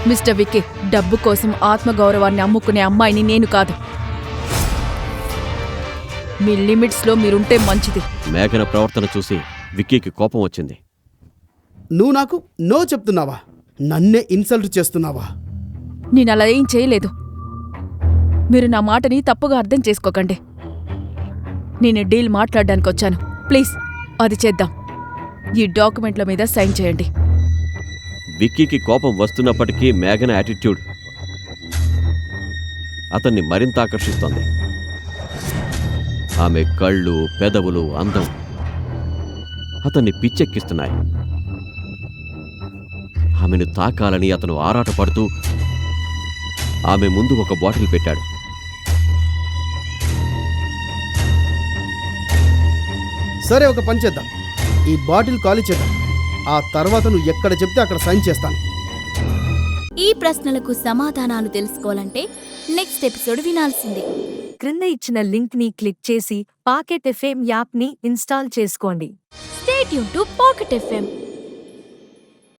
Mister Vicky, డబ్బు కోసం ఆత్మగౌరవాన్ని అమ్ముకునే అమ్మాయిని నేను కాదు. మీ లిమిట్స్లో మీరుంటే మంచిది. మేఘన ప్రవర్తన చూసి విక్కీకి కోపం వచ్చింది. నువ్వు నాకు నో చెప్తున్నావా? నన్నే ఇన్సల్ట్ చేస్తున్నావా? నేనలా ఏం చేయలేదు. మీరు నా మాటని తప్పుగా అర్థం చేసుకోకండి. నేను డీల్ మాట్లాడడానికి వచ్చాను. ప్లీజ్ అది చేద్దాం. ఈ డాక్యుమెంట్ల మీద సైన్ చేయండి. విక్కీకి కోపం వస్తున్నప్పటికీ మేఘన యాటిట్యూడ్ అతన్ని మరింత ఆకర్షిస్తోంది. ఆమె కళ్ళు, పెదవులు, అందం అతన్ని పిచ్చెక్కిస్తున్నాయి. ఆమెను తాకాలని అతను ఆరాటపడుతూ ఆమె ముందు ఒక బాటిల్ పెట్టాడు. సరే, ఒక పని చేద్దాం. ఈ బాటిల్ ఖాళీ చేద్దాం. ఆ తర్వాత నువ్వు ఎక్కడ చెప్తే అక్కడ సైన్ చేస్తాను. ఈ ప్రశ్నలకు సమాధానాలు తెలుసుకోవాలంటే నెక్స్ట్ ఎపిసోడ్ వినాల్సిందే. క్రింద ఇచ్చిన లింక్ ని క్లిక్ చేసి పాకెట్ ఎఫ్ఎం యాప్ ని ఇన్స్టాల్ చేసుకోండి. Stay tune to pocket FM.